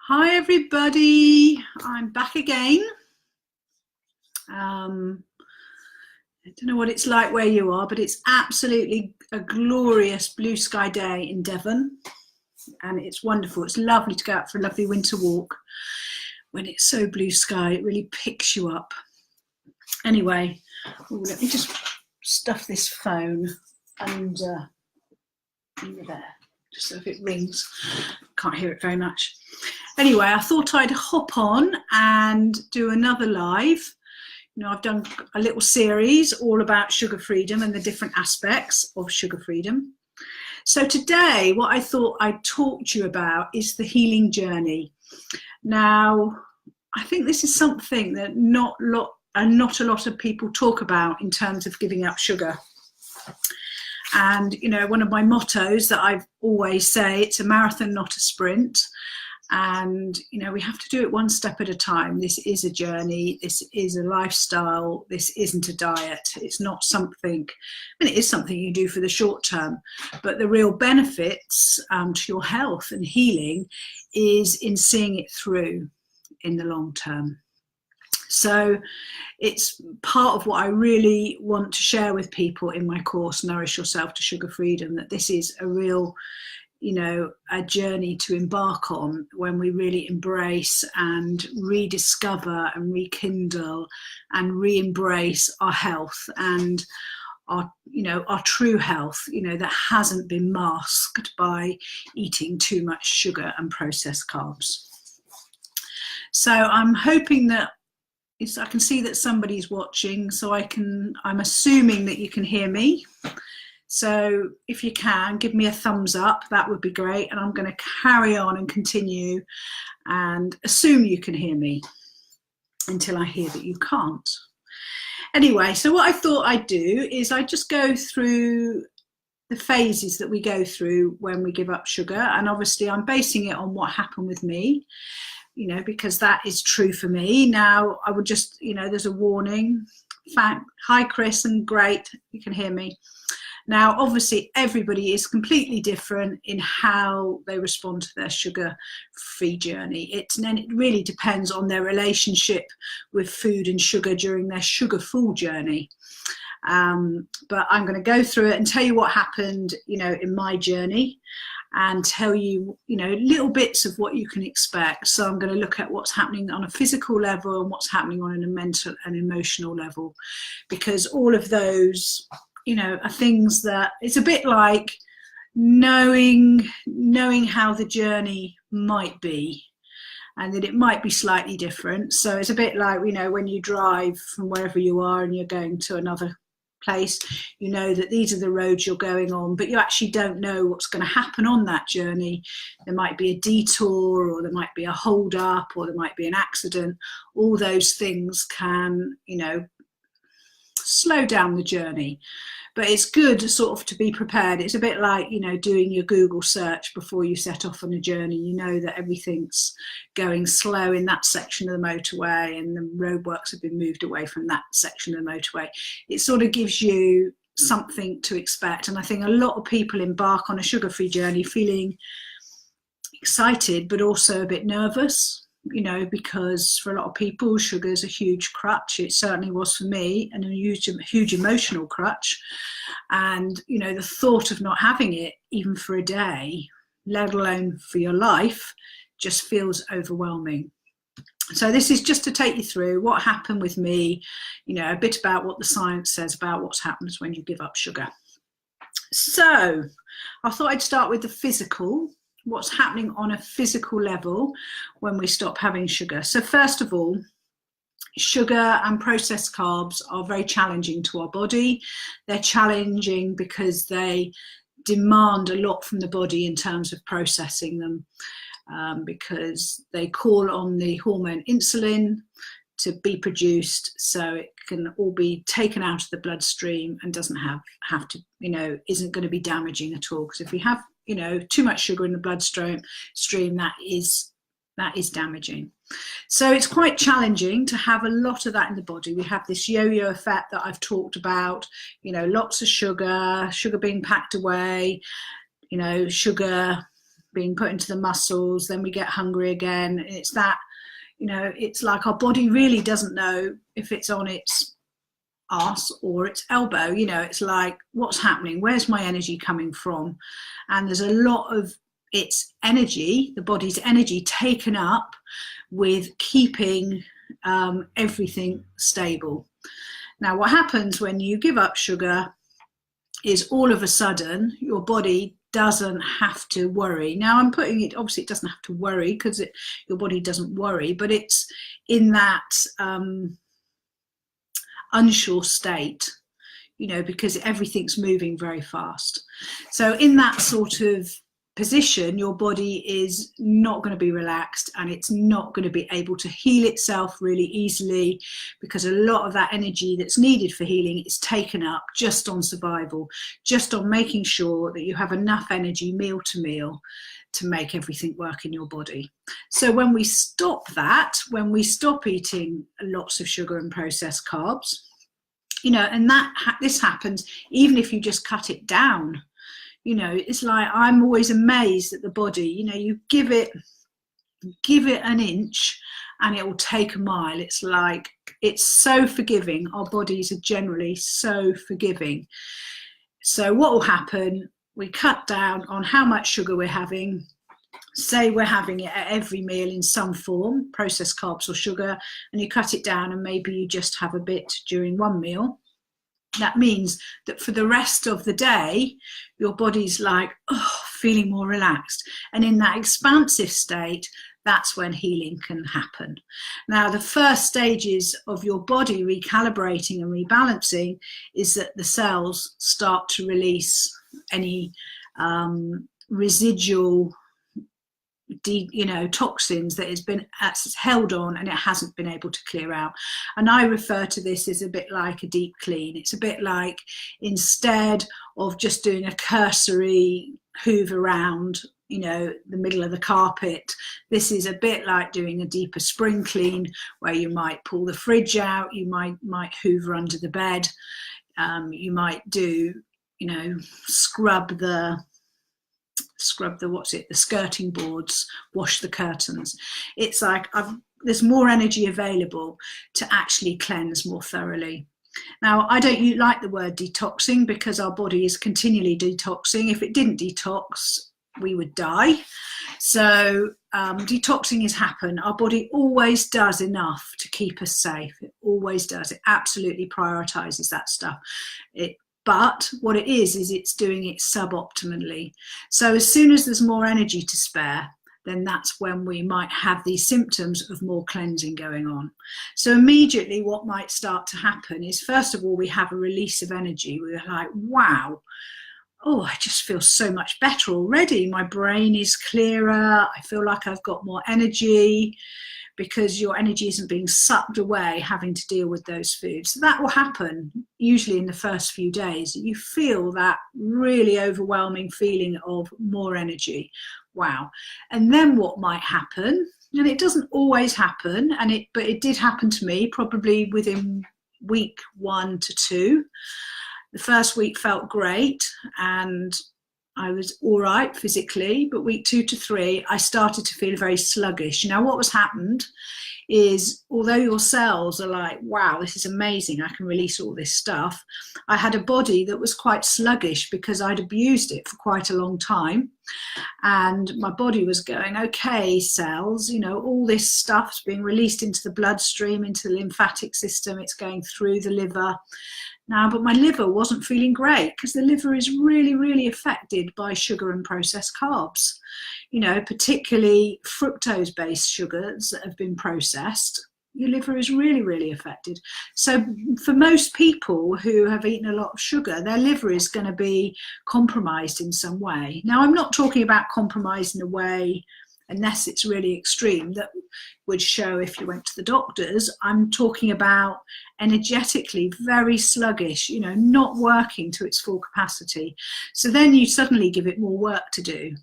Hi everybody, I'm back again. I don't know what it's like where you are, but it's absolutely a glorious blue sky day in Devon, and it's wonderful. It's lovely to go out for a lovely winter walk when it's so blue sky. It really picks you up. Anyway, let me just stuff this phone under there, just so if it rings, can't hear it very much. Anyway, I thought I'd hop on and do another live. You know, I've done a little series all about sugar freedom and the different aspects of sugar freedom. So today, what I thought I'd talk to you about is the healing journey. Now, I think this is something that not a lot of people talk about in terms of giving up sugar. And, you know, one of my mottos that I always say, it's a marathon, not a sprint. And, you know, we have to do it one step at a time. This is a journey. This is a lifestyle. This isn't a diet. It's not something, I mean, it is something you do for the short term, but the real benefits to your health and healing is in seeing it through in the long term. So it's part of what I really want to share with people in my course, Nourish Yourself to Sugar Freedom, that this is a real, you know, a journey to embark on when we really embrace and rediscover and rekindle and re-embrace our health and our, you know, our true health, you know, that hasn't been masked by eating too much sugar and processed carbs. So I'm hoping that I can see that somebody's watching, so I'm assuming that you can hear me. So if you can, give me a thumbs up, that would be great. And I'm going to carry on and continue and assume you can hear me until I hear that you can't. Anyway, so what I thought I'd do is I just go through the phases that we go through when we give up sugar. And obviously I'm basing it on what happened with me, you know, because that is true for me. Now, I would just, you know, there's a warning. Hi, Chris, and great, you can hear me. Now, obviously, everybody is completely different in how they respond to their sugar-free journey. And it really depends on their relationship with food and sugar during their sugar-full journey. But I'm going to go through it and tell you what happened, you know, in my journey, and tell you, you know, little bits of what you can expect. So I'm going to look at what's happening on a physical level and what's happening on a mental and emotional level, because all of those, you know, are things that it's a bit like knowing how the journey might be, and that it might be slightly different. So it's a bit like, you know, when you drive from wherever you are and you're going to another place, you know that these are the roads you're going on, but you actually don't know what's going to happen on that journey. There might be a detour, or there might be a hold up, or there might be an accident. All those things can, you know, slow down the journey. But it's good sort of to be prepared. It's a bit like, you know, doing your Google search before you set off on a journey. You know that everything's going slow in that section of the motorway, and the roadworks have been moved away from that section of the motorway. It sort of gives you something to expect. And I think a lot of people embark on a sugar-free journey feeling excited, but also a bit nervous, you know, because for a lot of people, sugar is a huge crutch. It certainly was for me, and a huge emotional crutch. And, you know, the thought of not having it, even for a day, let alone for your life, just feels overwhelming. So this is just to take you through what happened with me, you know, a bit about what the science says about what happens when you give up sugar. So I thought I'd start with the physical. What's happening on a physical level when we stop having sugar. So first of all, sugar and processed carbs are very challenging to our body. They're challenging because they demand a lot from the body in terms of processing them, because they call on the hormone insulin to be produced, so it can all be taken out of the bloodstream and doesn't have to, you know, isn't going to be damaging at all. Because if we have, you know, too much sugar in the bloodstream, that is damaging. So it's quite challenging to have a lot of that in the body. We have this yo-yo effect that I've talked about, you know, lots of sugar being packed away, you know, sugar being put into the muscles, then we get hungry again. It's that, you know, it's like our body really doesn't know if it's on its arse or its elbow. You know, it's like, what's happening? Where's my energy coming from? And there's a lot of its energy, the body's energy, taken up with keeping everything stable. Now, what happens when you give up sugar is all of a sudden your body doesn't have to worry. Now, I'm putting it, obviously it doesn't have to worry because your body doesn't worry, but it's in that unsure state, you know, because everything's moving very fast. So in that sort of position, your body is not going to be relaxed, and it's not going to be able to heal itself really easily, because a lot of that energy that's needed for healing is taken up just on survival, just on making sure that you have enough energy meal to meal to make everything work in your body. So when we stop that, when we stop eating lots of sugar and processed carbs, you know, and this happens even if you just cut it down. You know, it's like, I'm always amazed at the body. You know, you give it an inch and it will take a mile. It's like, it's so forgiving. Our bodies are generally so forgiving. So what will happen, we cut down on how much sugar we're having. Say we're having it at every meal in some form, processed carbs or sugar, and you cut it down and maybe you just have a bit during one meal. That means that for the rest of the day, your body's like, oh, feeling more relaxed. And in that expansive state, that's when healing can happen. Now, the first stages of your body recalibrating and rebalancing is that the cells start to release any residual toxins that has been held on and it hasn't been able to clear out. And I refer to this as a bit like a deep clean. It's a bit like, instead of just doing a cursory hoover around, you know, the middle of the carpet, this is a bit like doing a deeper spring clean, where you might pull the fridge out, you might hoover under the bed, you might do, you know, scrub the skirting boards, wash the curtains. It's like there's more energy available to actually cleanse more thoroughly. Now, I don't like the word detoxing, because our body is continually detoxing. If it didn't detox, we would die. So detoxing has happened. Our body always does enough to keep us safe. It always does. It absolutely prioritizes that stuff. But what it is it's doing it suboptimally. So as soon as there's more energy to spare, then that's when we might have these symptoms of more cleansing going on. So immediately what might start to happen is, first of all, we have a release of energy. We're like, wow, oh, I just feel so much better already. My brain is clearer. I feel like I've got more energy, because your energy isn't being sucked away having to deal with those foods. So that will happen usually in the first few days. You feel that really overwhelming feeling of more energy. Wow. And then what might happen, and it doesn't always happen, but it did happen to me probably within week 1 to 2. The first week felt great and I was all right physically, but week 2 to 3, I started to feel very sluggish. Now, what was happened is, although your cells are like, wow, this is amazing, I can release all this stuff, I had a body that was quite sluggish because I'd abused it for quite a long time. And my body was going, okay, cells, you know, all this stuff's being released into the bloodstream, into the lymphatic system, it's going through the liver. Now, but my liver wasn't feeling great, because the liver is really, really affected by sugar and processed carbs, you know, particularly fructose-based sugars that have been processed. Your liver is really, really affected. So for most people who have eaten a lot of sugar, their liver is going to be compromised in some way. Now, I'm not talking about compromised in a way, unless it's really extreme, that would show if you went to the doctors. I'm talking about energetically very sluggish, you know, not working to its full capacity. So then you suddenly give it more work to do.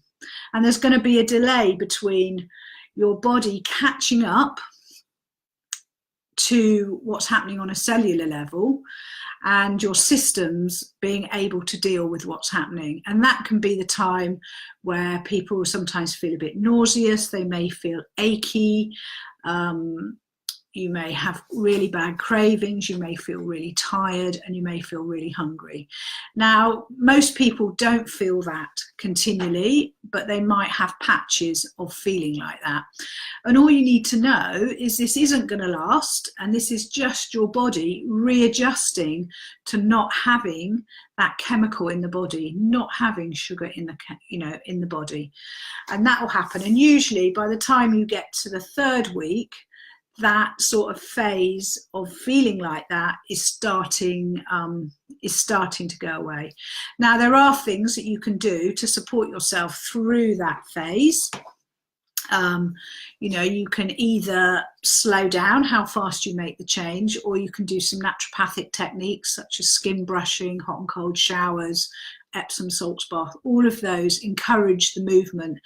And there's going to be a delay between your body catching up to what's happening on a cellular level and your systems being able to deal with what's happening. And that can be the time where people sometimes feel a bit nauseous, they may feel achy, you may have really bad cravings, you may feel really tired, and you may feel really hungry. Now, most people don't feel that continually, but they might have patches of feeling like that. And all you need to know is this isn't going to last, and this is just your body readjusting to not having that chemical in the body, not having sugar in the body. And that will happen. And usually by the time you get to the 3rd week, that sort of phase of feeling like that is starting to go away. Now, there are things that you can do to support yourself through that phase. You can either slow down how fast you make the change, or you can do some naturopathic techniques such as skin brushing, hot and cold showers, Epsom salts bath. All of those encourage the movement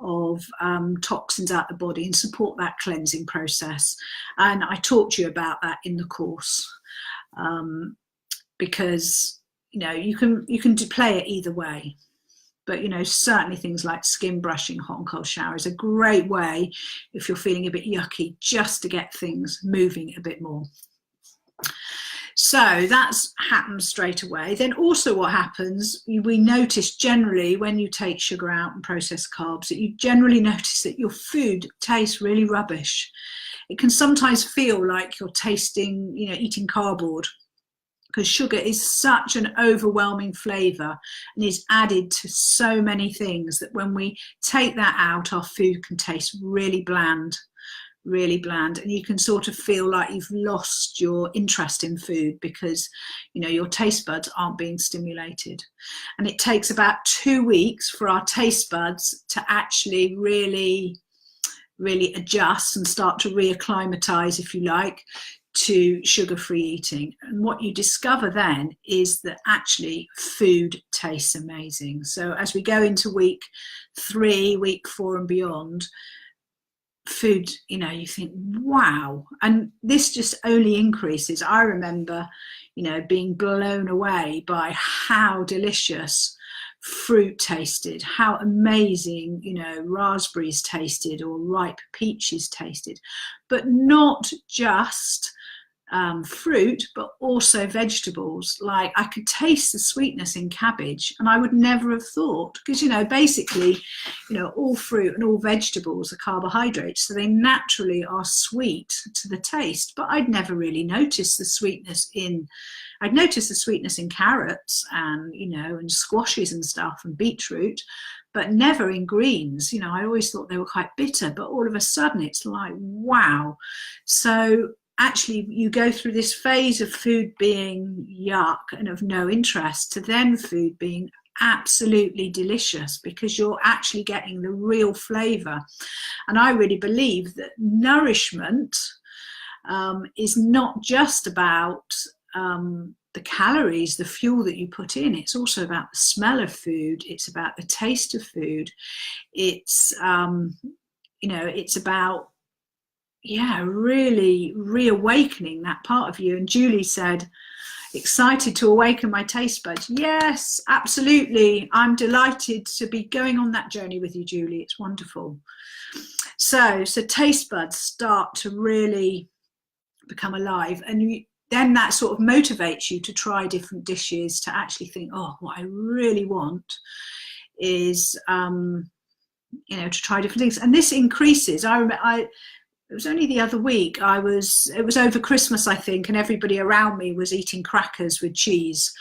of toxins out the body and support that cleansing process. And I talked to you about that in the course, because you can play it either way. But certainly things like skin brushing, hot and cold shower is a great way if you're feeling a bit yucky, just to get things moving a bit more. So that's happens straight away. Then also what happens, we notice generally when you take sugar out and processed carbs, that you generally notice that your food tastes really rubbish. It can sometimes feel like you're tasting, eating cardboard, because sugar is such an overwhelming flavour and is added to so many things that when we take that out, our food can taste really bland, and you can sort of feel like you've lost your interest in food because your taste buds aren't being stimulated. And it takes about 2 weeks for our taste buds to actually really adjust and start to reacclimatize, if you like, to sugar-free eating. And what you discover then is that actually food tastes amazing. So as we go into week 3, week 4 and beyond, food, you think, wow. And this just only increases. I remember, being blown away by how delicious fruit tasted, how amazing, raspberries tasted or ripe peaches tasted, but not just fruit, but also vegetables. Like, I could taste the sweetness in cabbage, and I would never have thought, because basically all fruit and all vegetables are carbohydrates, so they naturally are sweet to the taste. But I'd never really noticed the sweetness in carrots and and squashes and stuff and beetroot, but never in greens. I always thought they were quite bitter, but all of a sudden it's like, wow. So actually you go through this phase of food being yuck and of no interest to then food being absolutely delicious, because you're actually getting the real flavour. And I really believe that nourishment is not just about the calories, the fuel that you put in. It's also about the smell of food. It's about the taste of food. It's it's about really reawakening that part of you. And Julie said, excited to awaken my taste buds. Yes, absolutely. I'm delighted to be going on that journey with you, Julie. It's wonderful. So taste buds start to really become alive, and then that sort of motivates you to try different dishes, to actually think, oh, what I really want is to try different things. And this increases. It was only the other week, it was over Christmas, I think, and everybody around me was eating crackers with cheese.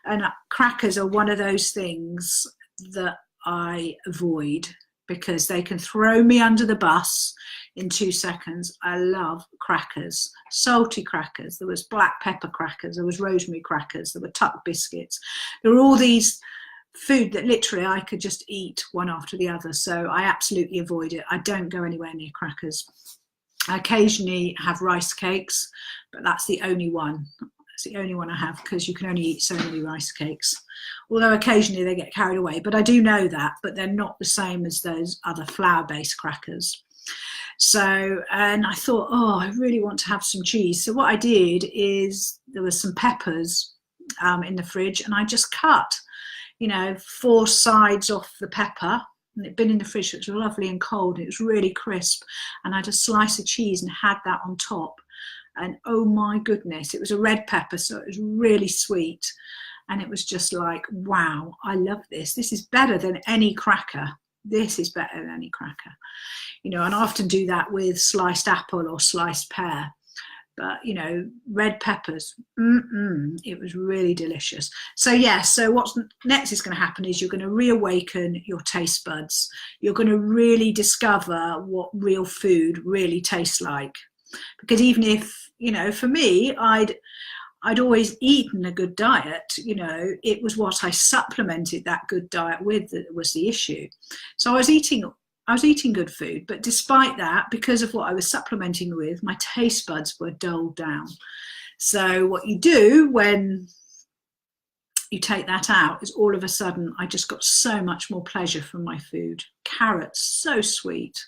And crackers are one of those things that I avoid because they can throw me under the bus in 2 seconds. I love crackers, salty crackers. There was black pepper crackers, there was rosemary crackers, there were tuck biscuits. There were all these food that literally I could just eat one after the other. So I absolutely avoid it. I don't go anywhere near crackers. I occasionally have rice cakes, but that's the only one. It's the only one I have, because you can only eat so many rice cakes. Although occasionally they get carried away, but I do know that, but they're not the same as those other flour-based crackers. So, and I thought, oh, I really want to have some cheese. So what I did is there was some peppers in the fridge, and I just cut, 4 sides off the pepper. And it'd been in the fridge, so it was lovely and cold. It was really crisp. And I had a slice of cheese and had that on top. And oh my goodness, it was a red pepper, so it was really sweet. And it was just like, wow, I love this. This is better than any cracker. This is better than any cracker. And I often do that with sliced apple or sliced pear. But, red peppers, it was really delicious. So, so what's next is going to happen is you're going to reawaken your taste buds. You're going to really discover what real food really tastes like. Because even if, for me, I'd always eaten a good diet, it was what I supplemented that good diet with that was the issue. So I was eating good food, but despite that, because of what I was supplementing with, my taste buds were dulled down. So what you do when you take that out is all of a sudden I just got so much more pleasure from my food. Carrots, so sweet,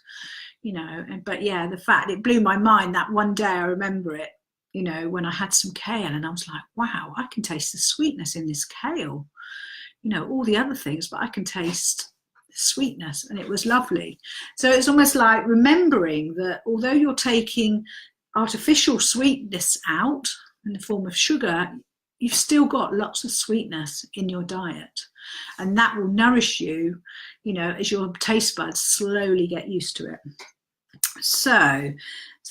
but yeah, the fact it blew my mind that one day, I remember it, when I had some kale and I was like, wow, I can taste the sweetness in this kale, all the other things, but I can taste sweetness, and it was lovely. So it's almost like remembering that although you're taking artificial sweetness out in the form of sugar, you've still got lots of sweetness in your diet, and that will nourish you, as your taste buds slowly get used to it. So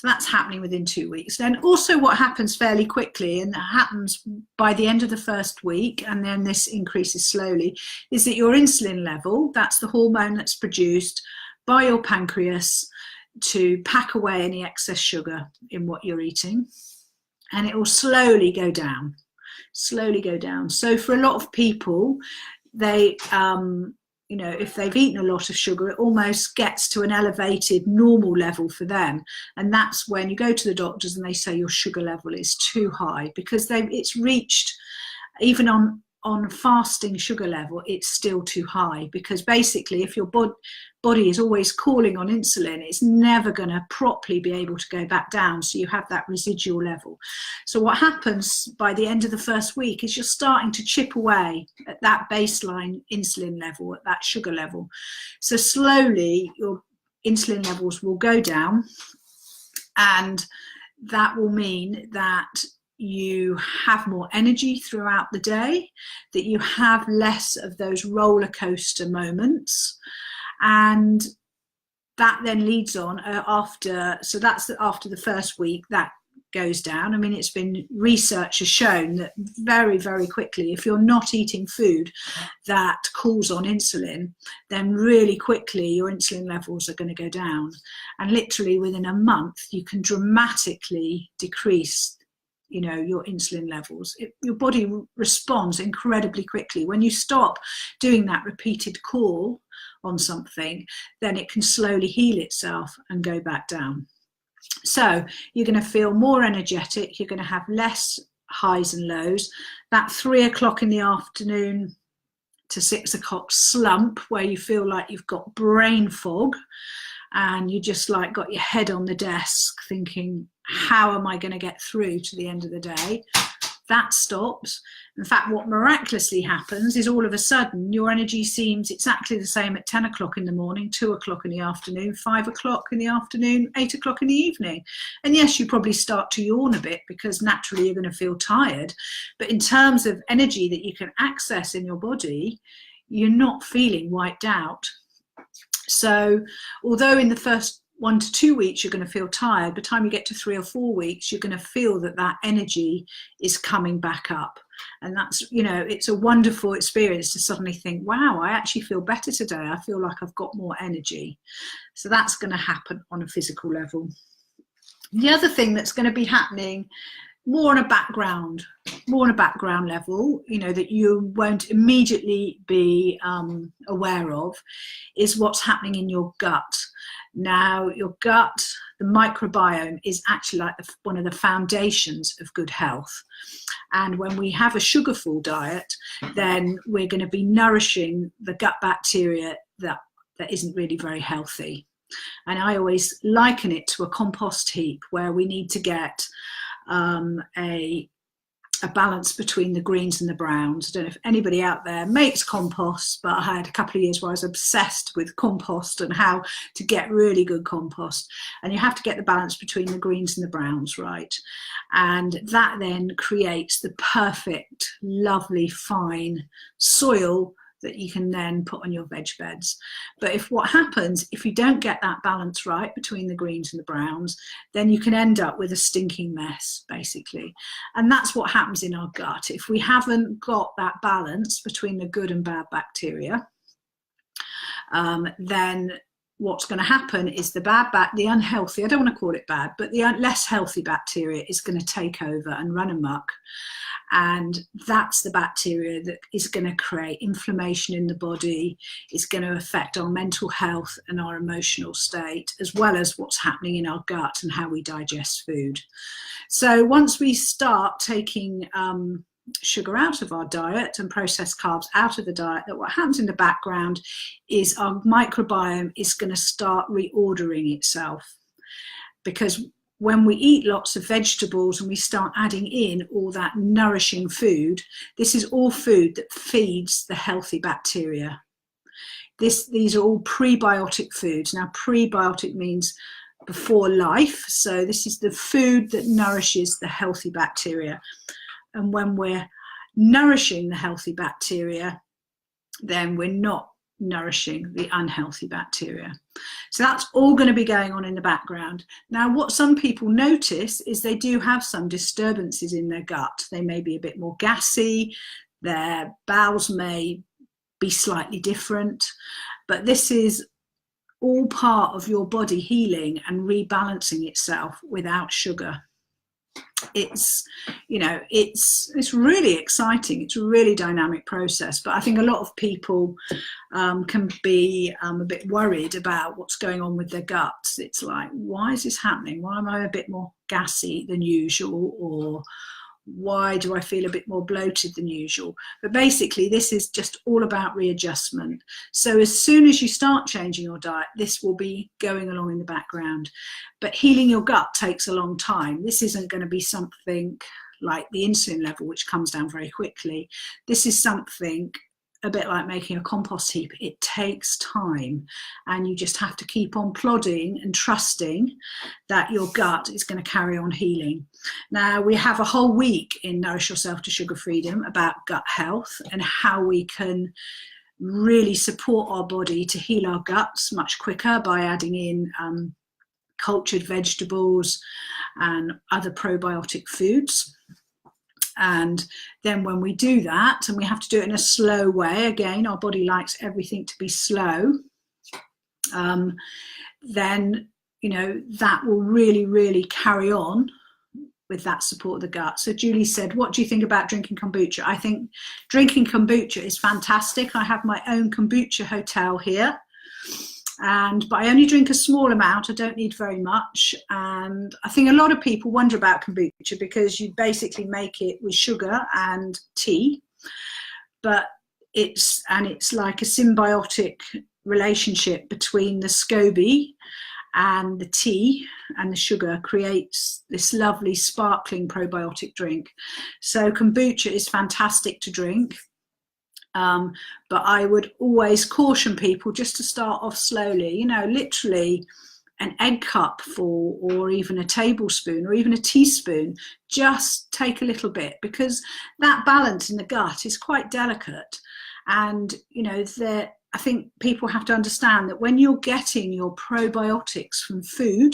that's happening within 2 weeks. Then also what happens fairly quickly, and that happens by the end of the first week, and then this increases slowly, is that your insulin level, that's the hormone that's produced by your pancreas to pack away any excess sugar in what you're eating, and it will slowly go down. So for a lot of people, they if they've eaten a lot of sugar, it almost gets to an elevated normal level for them. And that's when you go to the doctors and they say your sugar level is too high, because it's reached, even on fasting sugar level, it's still too high, because basically if your body is always calling on insulin, it's never going to properly be able to go back down. So you have that residual level. So what happens by the end of the first week is you're starting to chip away at that baseline insulin level, at that sugar level. So slowly your insulin levels will go down, and that will mean that you have more energy throughout the day, that you have less of those roller coaster moments, and that then leads on after the first week, that goes down. I mean, it's been, research has shown that very, very quickly, if you're not eating food that calls on insulin, then really quickly your insulin levels are going to go down, and literally within a month you can dramatically decrease your insulin levels. Your body responds incredibly quickly. When you stop doing that repeated call on something, then it can slowly heal itself and go back down. So you're going to feel more energetic, you're going to have less highs and lows. That 3 o'clock in the afternoon to 6 o'clock slump where you feel like you've got brain fog and you just like got your head on the desk thinking, how am I going to get through to the end of the day? That stops. In fact, what miraculously happens is all of a sudden your energy seems exactly the same at 10 o'clock in the morning, 2 o'clock in the afternoon, 5 o'clock in the afternoon, 8 o'clock in the evening. And yes, you probably start to yawn a bit because naturally you're going to feel tired. But in terms of energy that you can access in your body, you're not feeling wiped out. So although in the first 1 to 2 weeks you're going to feel tired, by the time you get to 3 or 4 weeks you're going to feel that energy is coming back up. And that's, it's a wonderful experience to suddenly think, wow, I actually feel better today, I feel like I've got more energy. So that's going to happen on a physical level. The other thing that's going to be happening more on a background level, that you won't immediately be aware of, is what's happening in your gut. Now, your gut, the microbiome, is actually like one of the foundations of good health. And when we have a sugar-full diet, then we're going to be nourishing the gut bacteria that isn't really very healthy. And I always liken it to a compost heap where we need to get a balance between the greens and the browns. I don't know if anybody out there makes compost, but I had a couple of years where I was obsessed with compost and how to get really good compost. And you have to get the balance between the greens and the browns right. And that then creates the perfect, lovely, fine soil that you can then put on your veg beds. But what happens if you don't get that balance right between the greens and the browns, then you can end up with a stinking mess, basically. And that's what happens in our gut. If we haven't got that balance between the good and bad bacteria, then what's going to happen is the unhealthy, I don't want to call it bad, but the less healthy bacteria is going to take over and run amok. And that's the bacteria that is going to create inflammation in the body. It's going to affect our mental health and our emotional state, as well as what's happening in our gut and how we digest food. So once we start taking sugar out of our diet and processed carbs out of the diet, that what happens in the background is our microbiome is going to start reordering itself. Because when we eat lots of vegetables and we start adding in all that nourishing food, this is all food that feeds the healthy bacteria. These are all prebiotic foods. Now, prebiotic means before life. So this is the food that nourishes the healthy bacteria. And when we're nourishing the healthy bacteria, then we're not nourishing the unhealthy bacteria. So that's all going to be going on in the background. Now, what some people notice is they do have some disturbances in their gut. They may be a bit more gassy, their bowels may be slightly different, but this is all part of your body healing and rebalancing itself without sugar. It's really exciting. It's a really dynamic process, but I think a lot of people can be a bit worried about what's going on with their guts. It's like, why is this happening? Why am I a bit more gassy than usual? Or why do I feel a bit more bloated than usual? But basically, this is just all about readjustment. So as soon as you start changing your diet, this will be going along in the background. But healing your gut takes a long time. This isn't going to be something like the insulin level, which comes down very quickly. This is something a bit like making a compost heap. It takes time, and you just have to keep on plodding and trusting that your gut is going to carry on healing. Now, we have a whole week in Nourish Yourself to Sugar Freedom about gut health and how we can really support our body to heal our guts much quicker by adding in cultured vegetables and other probiotic foods. And then when we do that, and we have to do it in a slow way, again, our body likes everything to be slow, then, that will really, really carry on with that support of the gut. So Julie said, what do you think about drinking kombucha? I think drinking kombucha is fantastic. I have my own kombucha hotel here. But I only drink a small amount. I don't need very much. And I think a lot of people wonder about kombucha because you basically make it with sugar and tea, but it's like a symbiotic relationship between the SCOBY and the tea, and the sugar creates this lovely sparkling probiotic drink. So kombucha is fantastic to drink. But I would always caution people just to start off slowly, literally an egg cup full, or even a tablespoon, or even a teaspoon. Just take a little bit, because that balance in the gut is quite delicate. And, I think people have to understand that when you're getting your probiotics from food,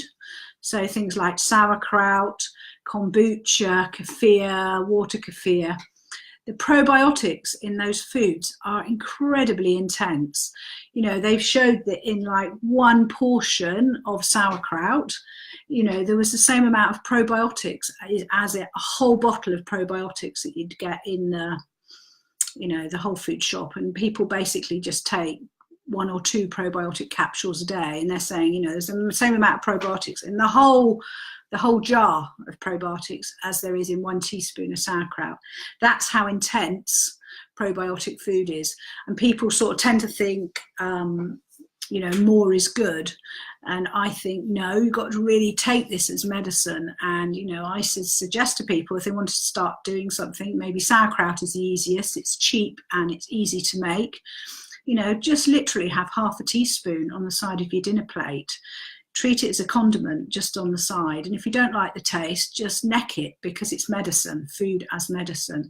so things like sauerkraut, kombucha, kefir, water kefir, the probiotics in those foods are incredibly intense. They've showed that in like one portion of sauerkraut, there was the same amount of probiotics as a whole bottle of probiotics that you'd get in the whole food shop. And people basically just take 1 or 2 probiotic capsules a day, and they're saying, there's the same amount of probiotics in the whole jar of probiotics as there is in 1 teaspoon of sauerkraut. That's how intense probiotic food is. And people sort of tend to think, more is good. And I think, no, you've got to really take this as medicine. And, you know, I suggest to people, if they want to start doing something, maybe sauerkraut is the easiest. It's cheap and it's easy to make. You know, just literally have half a teaspoon on the side of your dinner plate. Treat it as a condiment just on the side. And if you don't like the taste, just neck it, because it's medicine, food as medicine.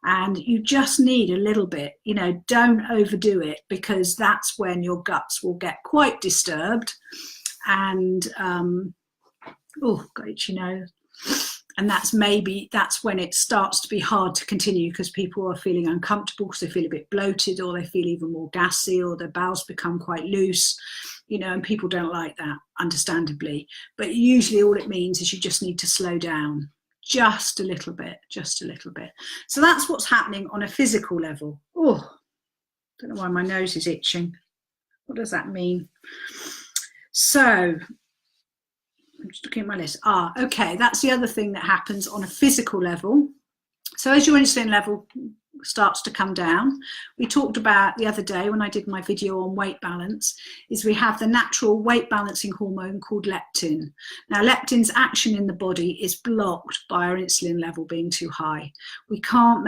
And you just need a little bit, you know, don't overdo it, because that's when your guts will get quite disturbed. And, oh, got you know, and that's when it starts to be hard to continue, because people are feeling uncomfortable because they feel a bit bloated, or they feel even more gassy, or their bowels become quite loose, you know, and people don't like that, understandably. But usually all it means is you just need to slow down just a little bit, just a little bit. So that's what's happening on a physical level. Oh, don't know why my nose is itching. What does that mean? So I'm just looking at my list. Okay, that's the other thing that happens on a physical level. So as your insulin level starts to come down, we talked about the other day when I did my video on weight balance, is we have the natural weight balancing hormone called leptin. Now, leptin's action in the body is blocked by our insulin level being too high. We can't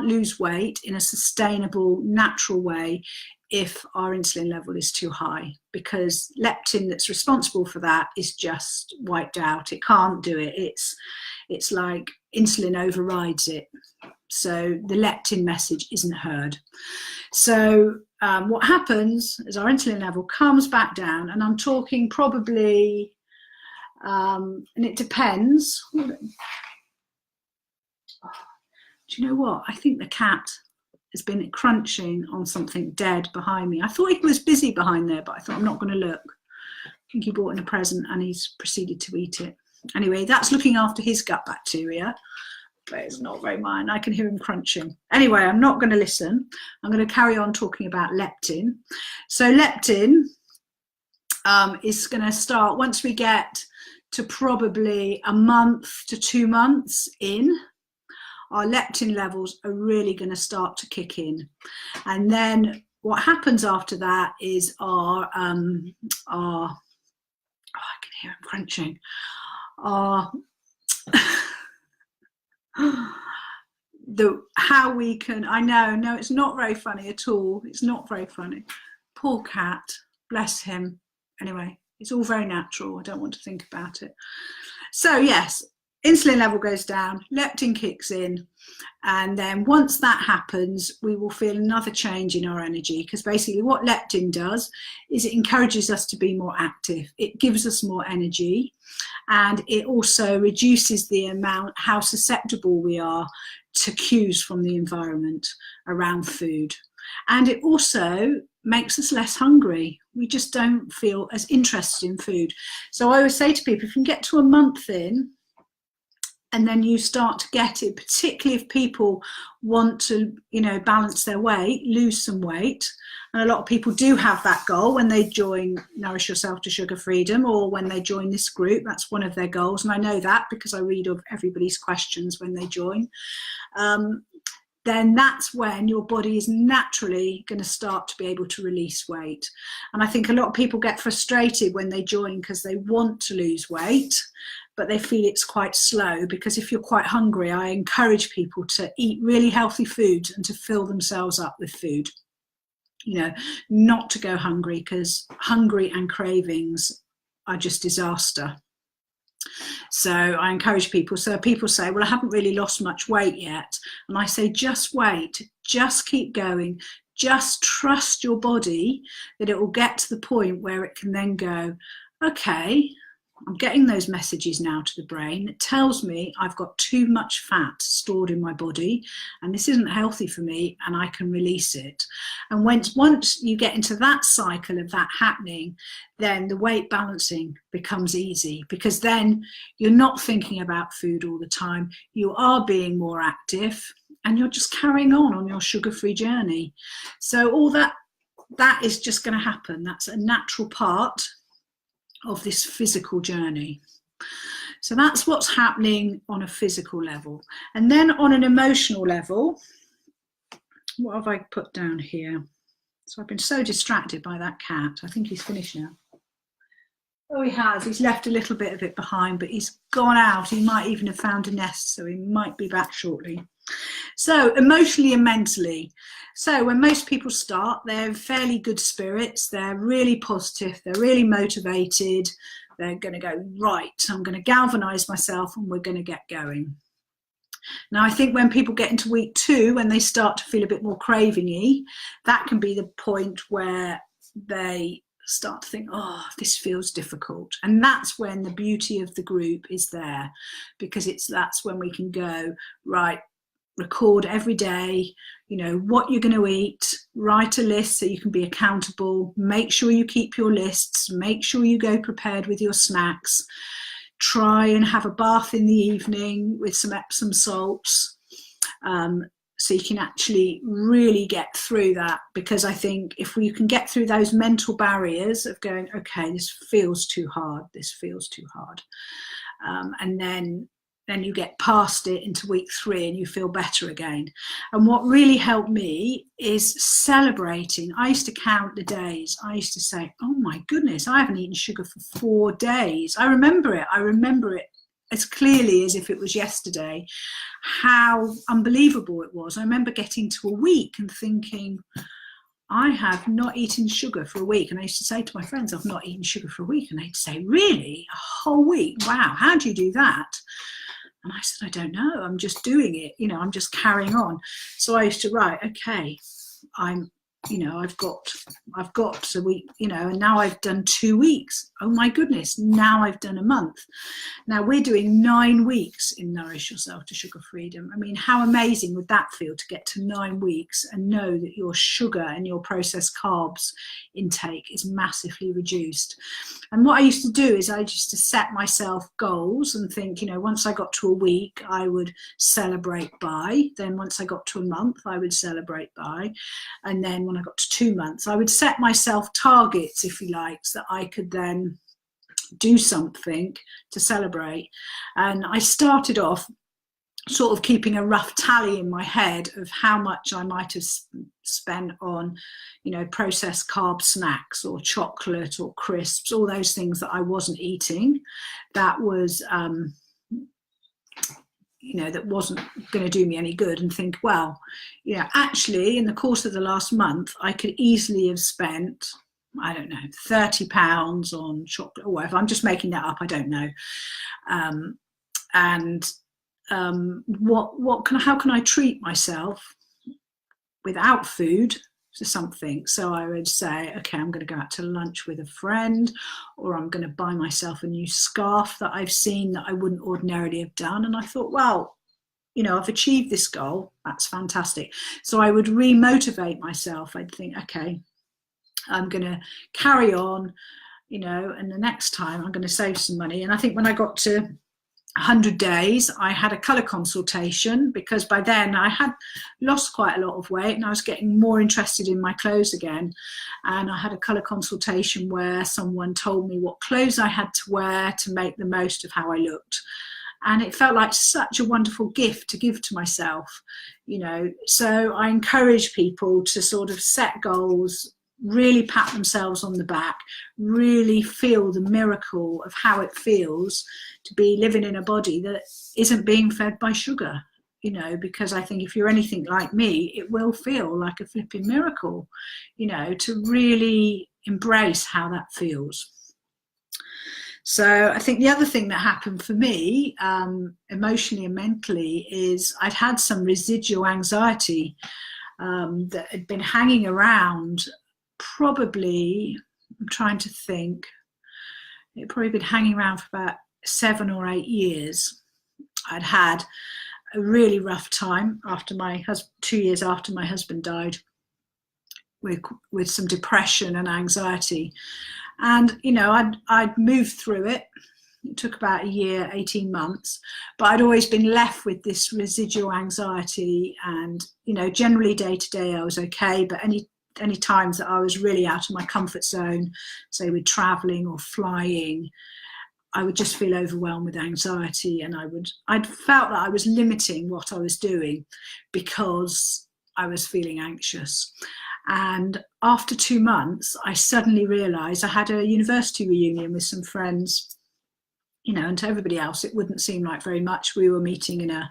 lose weight in a sustainable, natural way if our insulin level is too high, because leptin that's responsible for that is just wiped out. It can't do it. It's like insulin overrides it. So the leptin message isn't heard. So what happens is our insulin level comes back down, and I'm talking probably, and it depends. Do you know what? I think the cat has been crunching on something dead behind me. I thought he was busy behind there, but I thought, I'm not going to look. I think he brought in a present and he's proceeded to eat it. Anyway, that's looking after his gut bacteria, but it's not very mine. I can hear him crunching. Anyway, I'm not going to listen. I'm going to carry on talking about leptin. So leptin is going to start once we get to probably a month to 2 months in. Our leptin levels are really going to start to kick in. And then what happens after that is our oh, I can hear him crunching. How we can, I know, no, it's not very funny at all. It's not very funny. Poor cat, bless him. Anyway, it's all very natural. I don't want to think about it. So yes, insulin level goes down, leptin kicks in, and then once that happens, we will feel another change in our energy, because basically what leptin does is it encourages us to be more active. It gives us more energy, and it also reduces the amount, how susceptible we are to cues from the environment around food. And it also makes us less hungry. We just don't feel as interested in food. So I always say to people, if you can get to a month in, and then you start to get it, particularly if people want to, you know, balance their weight, lose some weight. And a lot of people do have that goal when they join Nourish Yourself to Sugar Freedom, or when they join this group. That's one of their goals. And I know that because I read of everybody's questions when they join. Then that's when your body is naturally going to start to be able to release weight. And I think a lot of people get frustrated when they join because they want to lose weight, but they feel it's quite slow. Because if you're quite hungry, I encourage people to eat really healthy foods and to fill themselves up with food. You know, not to go hungry, because hungry and cravings are just disaster. So I encourage people. So people say, well, I haven't really lost much weight yet. And I say, just wait, just keep going. Just trust your body that it will get to the point where it can then go, okay, I'm getting those messages now to the brain. It tells me I've got too much fat stored in my body and this isn't healthy for me, and I can release it. And once you get into that cycle of that happening, then the weight balancing becomes easy, because then you're not thinking about food all the time. You are being more active and you're just carrying on your sugar-free journey. So all that is just going to happen. That's a natural part of this physical journey. So that's what's happening on a physical level. And then on an emotional level, what have I put down here? So I've been so distracted by that cat. I think he's finished now. Oh, he has. He's left a little bit of it behind, but he's gone out. He might even have found a nest, so he might be back shortly. So emotionally and mentally. So when most people start, they're in fairly good spirits. They're really positive. They're really motivated. They're going to go, right, I'm going to galvanize myself and we're going to get going. Now, I think when people get into week 2, when they start to feel a bit more cravingy, that can be the point where they start to think, oh, this feels difficult. And that's when the beauty of the group is there, because that's when we can go, right, record every day, you know, what you're going to eat, write a list so you can be accountable, make sure you keep your lists, make sure you go prepared with your snacks, try and have a bath in the evening with some Epsom salts, so you can actually really get through that. Because I think if we can get through those mental barriers of going, okay, this feels too hard, and then you get past it into week 3 and you feel better again. And what really helped me is celebrating. I used to count the days. I used to say, oh my goodness, I haven't eaten sugar for 4 days. I remember it as clearly as if it was yesterday, how unbelievable it was. I remember getting to a week and thinking, I have not eaten sugar for a week. And I used to say to my friends, I've not eaten sugar for a week. And they'd say, really? A whole week? Wow, how do you do that? And I said, I don't know, I'm just doing it, you know, I'm just carrying on. So I used to write, okay, I've got a week, you know, and now I've done 2 weeks. Oh my goodness, now I've done a month. Now we're doing 9 weeks in Nourish Yourself to Sugar Freedom. I mean, how amazing would that feel to get to 9 weeks and know that your sugar and your processed carbs intake is massively reduced? And what I used to do is I used to set myself goals and think, you know, once I got to a week, I would celebrate by. Then once I got to a month, I would celebrate by. And then when I got to 2 months, I would set myself targets, if you like, so that I could then do something to celebrate. And I started off sort of keeping a rough tally in my head of how much I might have spent on, you know, processed carb snacks or chocolate or crisps, all those things that I wasn't eating. That was, you know, that wasn't going to do me any good, and think, well, you know, actually in the course of the last month, I could easily have spent, I don't know, £30 on chocolate or whatever. I'm just making that up. I don't know. How can I treat myself without food to something? So I would say, okay, I'm going to go out to lunch with a friend, or I'm going to buy myself a new scarf that I've seen that I wouldn't ordinarily have done. And I thought, well, you know, I've achieved this goal. That's fantastic. So I would re-motivate myself. I'd think, okay, I'm going to carry on, you know, and the next time I'm going to save some money. And I think when I got to 100 days, I had a colour consultation, because by then I had lost quite a lot of weight and I was getting more interested in my clothes again. And I had a colour consultation where someone told me what clothes I had to wear to make the most of how I looked. And it felt like such a wonderful gift to give to myself, you know. So I encourage people to sort of set goals, really pat themselves on the back, really feel the miracle of how it feels to be living in a body that isn't being fed by sugar, you know, because I think if you're anything like me, it will feel like a flipping miracle, you know, to really embrace how that feels. So I think the other thing that happened for me, emotionally and mentally, is I'd had some residual anxiety that had been hanging around. Probably, I'm trying to think, it probably been hanging around for about 7 or 8 years. I'd had a really rough time after 2 years after my husband died, with some depression and anxiety. And, you know, I'd moved through it. It took about a year, 18 months, but I'd always been left with this residual anxiety. And, you know, generally day to day I was okay, but any times that I was really out of my comfort zone, say with traveling or flying, I would just feel overwhelmed with anxiety, and I'd felt that I was limiting what I was doing because I was feeling anxious. And after 2 months, I suddenly realised I had a university reunion with some friends, you know, and to everybody else, it wouldn't seem like very much. We were meeting in a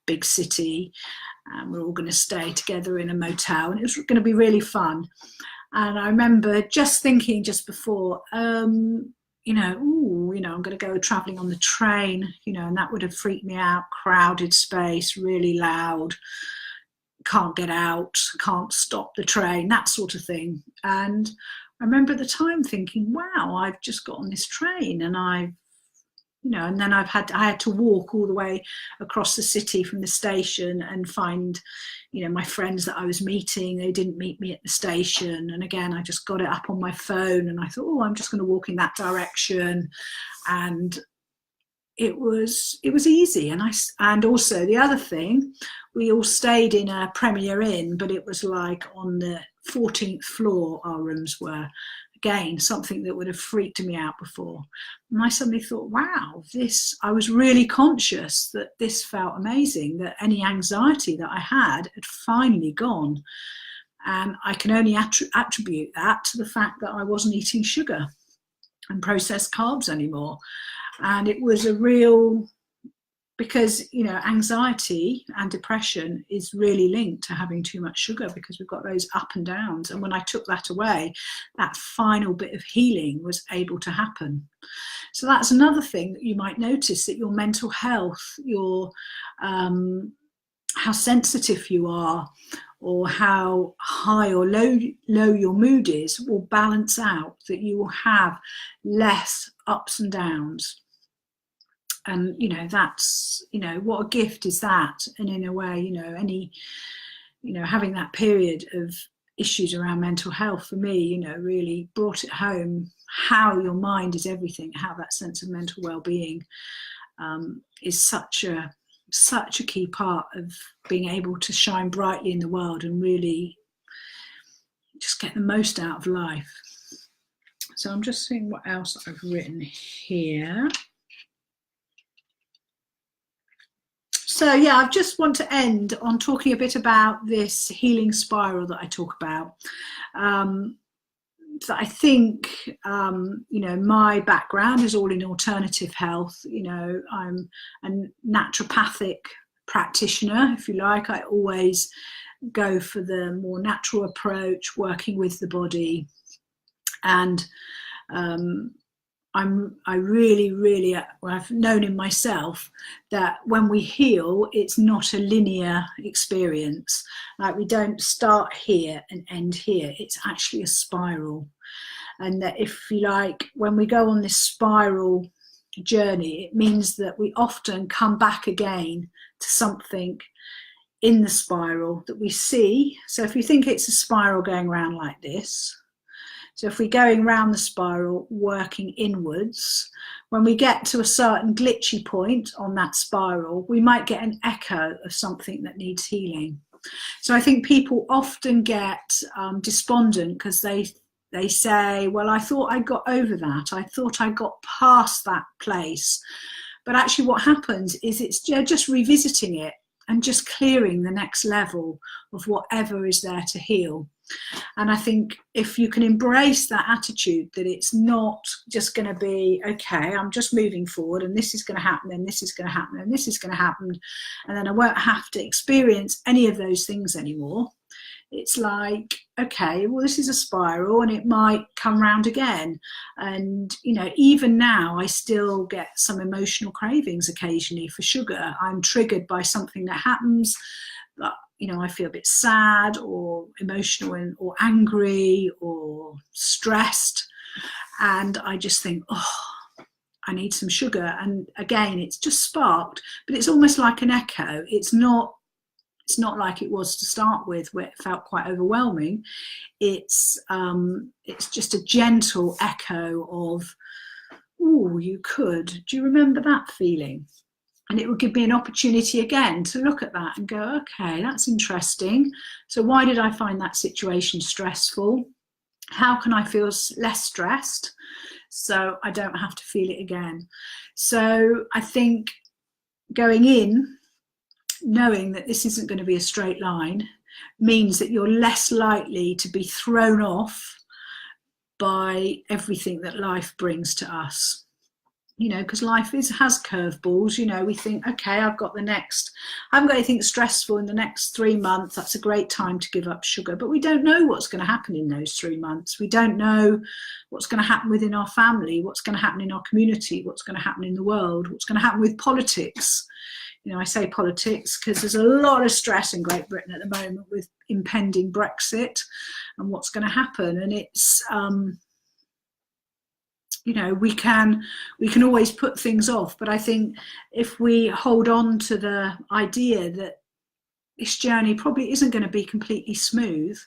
big city and we're all going to stay together in a motel, and it was going to be really fun. And I remember just thinking just before, you know, ooh, you know, I'm going to go travelling on the train, you know, and that would have freaked me out. Crowded space, really loud, can't get out, can't stop the train, that sort of thing. And I remember at the time thinking, wow, I've just got on this train and I've, you know, and then I had to walk all the way across the city from the station and find, you know, my friends that I was meeting. They didn't meet me at the station. And again, I just got it up on my phone and I thought, oh, I'm just going to walk in that direction. And it was easy. And also the other thing, we all stayed in a Premier Inn, but it was like on the 14th floor our rooms were. Again, something that would have freaked me out before. And I suddenly thought, wow, I was really conscious that this felt amazing, that any anxiety that I had finally gone. And I can only attribute that to the fact that I wasn't eating sugar and processed carbs anymore. And it was a real, because, you know, anxiety and depression is really linked to having too much sugar, because we've got those up and downs. And when I took that away, that final bit of healing was able to happen. So that's another thing that you might notice, that your mental health, your how sensitive you are, or how high or low your mood is, will balance out, that you will have less ups and downs. And, you know, that's, you know, what a gift is that. And in a way, you know, having that period of issues around mental health for me, you know, really brought it home how your mind is everything, how that sense of mental well-being is such a key part of being able to shine brightly in the world and really just get the most out of life. So I'm just seeing what else I've written here. So yeah, I just want to end on talking a bit about this healing spiral that I talk about. So I think, you know, my background is all in alternative health. You know, I'm a naturopathic practitioner, if you like. I always go for the more natural approach, working with the body. And I've known in myself that when we heal, it's not a linear experience. Like, we don't start here and end here. It's actually a spiral. And that, if you like, when we go on this spiral journey, it means that we often come back again to something in the spiral that we see. So if you think it's a spiral going around like this, so if we're going around the spiral, working inwards, when we get to a certain glitchy point on that spiral, we might get an echo of something that needs healing. So I think people often get despondent because they say, well, I thought I got over that. I thought I got past that place. But actually what happens is it's just revisiting it and just clearing the next level of whatever is there to heal. And I think if you can embrace that attitude, that it's not just going to be, okay, I'm just moving forward and this is going to happen and this is going to happen and this is going to happen, and then I won't have to experience any of those things anymore. It's like, okay, well, this is a spiral and it might come round again. And, you know, even now I still get some emotional cravings occasionally for sugar. I'm triggered by something that happens, but, you know, I feel a bit sad or emotional or angry or stressed. And I just think, oh, I need some sugar. And again, it's just sparked, but it's almost like an echo. It's not like it was to start with, where it felt quite overwhelming. It's just a gentle echo of, oh, you could. Do you remember that feeling? And it would give me an opportunity again to look at that and go, okay, that's interesting. So why did I find that situation stressful? How can I feel less stressed so I don't have to feel it again? So I think going in, knowing that this isn't going to be a straight line, means that you're less likely to be thrown off by everything that life brings to us. You know, because life has curveballs. You know, we think, okay, I haven't got anything stressful in the next 3 months. That's a great time to give up sugar. But we don't know what's going to happen in those 3 months. We don't know what's going to happen within our family, what's going to happen in our community, what's going to happen in the world, what's going to happen with politics. You know, I say politics because there's a lot of stress in Great Britain at the moment with impending Brexit and what's going to happen. And it's, you know, we can always put things off, but I think if we hold on to the idea that this journey probably isn't going to be completely smooth,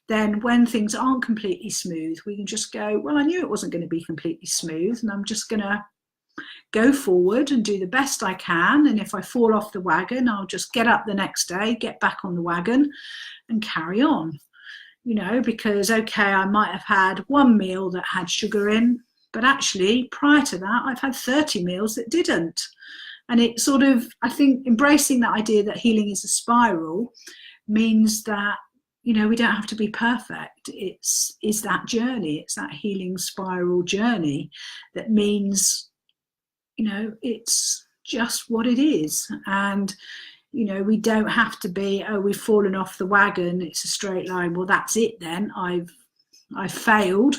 then when things aren't completely smooth, we can just go, well, I knew it wasn't going to be completely smooth, and I'm just going to go forward and do the best I can. And if I fall off the wagon, I'll just get up the next day, get back on the wagon and carry on. You know, because, okay, I might have had one meal that had sugar in, but actually, prior to that, I've had 30 meals that didn't. And it sort of, I think, embracing that idea that healing is a spiral means that, you know, we don't have to be perfect. It's that journey. It's that healing spiral journey that means, you know, it's just what it is. And, you know, we don't have to be, oh, we've fallen off the wagon, it's a straight line. Well, that's it then. I've failed.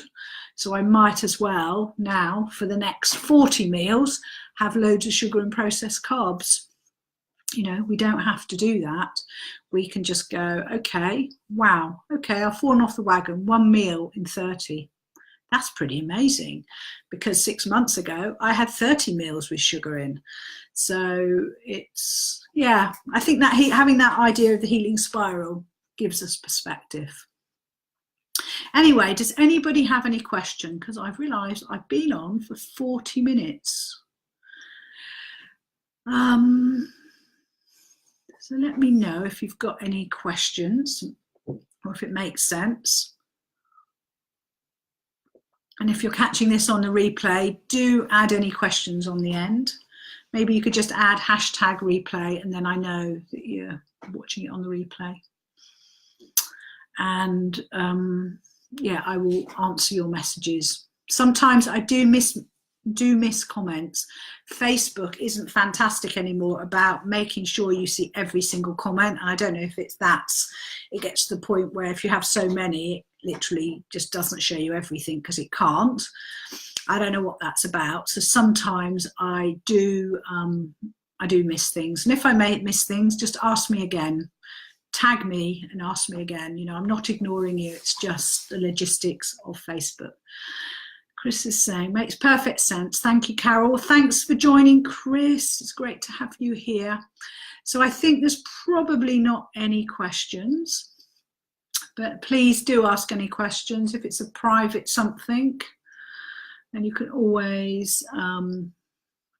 So I might as well now, for the next 40 meals, have loads of sugar and processed carbs. You know, we don't have to do that. We can just go, okay, wow, okay, I've fallen off the wagon, 1 meal in 30. That's pretty amazing, because 6 months ago, I had 30 meals with sugar in. So it's, yeah, I think that having that idea of the healing spiral gives us perspective. Anyway, does anybody have any question? Because I've realised I've been on for 40 minutes. So let me know if you've got any questions or if it makes sense. And if you're catching this on the replay, do add any questions on the end. Maybe you could just add #replay, and then I know that you're watching it on the replay. And yeah, I will answer your messages. Sometimes I do miss comments. Facebook isn't fantastic anymore about making sure you see every single comment. And I don't know if it's that. It gets to the point where if you have so many, it literally just doesn't show you everything because it can't. I don't know what that's about. So sometimes I do miss things. And if I may miss things, just ask me again. Tag me and ask me again. You know, I'm not ignoring you. It's just the logistics of Facebook. Chris is saying, makes perfect sense. Thank you, Carol. Thanks for joining, Chris. It's great to have you here. So I think there's probably not any questions, but please do ask any questions. If it's a private something, then you can always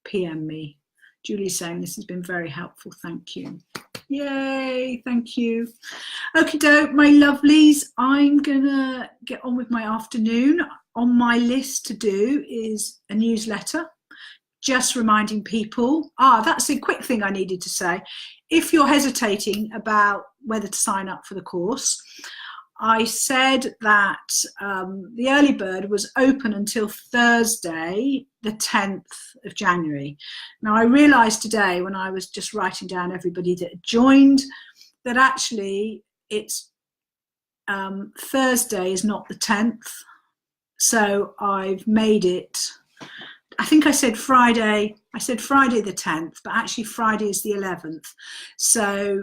PM me. Julie's saying this has been very helpful. Thank you. Yay, thank you. Okie doke, my lovelies, I'm gonna get on with my afternoon. On my list to do is a newsletter, just reminding people. That's a quick thing I needed to say. If you're hesitating about whether to sign up for the course, I said that the early bird was open until Thursday, the 10th of January. Now, I realised today when I was just writing down everybody that had joined that actually it's Thursday is not the 10th. So I've made it, I think I said Friday the 10th, but actually Friday is the 11th. So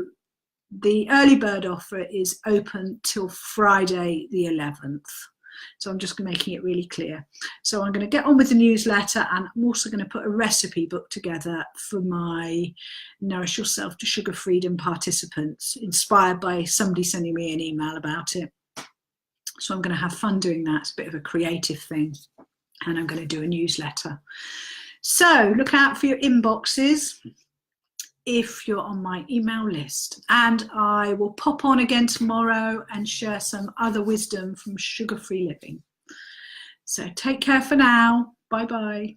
the early bird offer is open till Friday the 11th. So I'm just making it really clear. So I'm going to get on with the newsletter, and I'm also going to put a recipe book together for my Nourish Yourself to Sugar Freedom participants, inspired by somebody sending me an email about it. So I'm going to have fun doing that. It's a bit of a creative thing, and I'm going to do a newsletter. So look out for your inboxes if you're on my email list, and I will pop on again tomorrow and share some other wisdom from Sugar Free Living. So take care for now. Bye bye.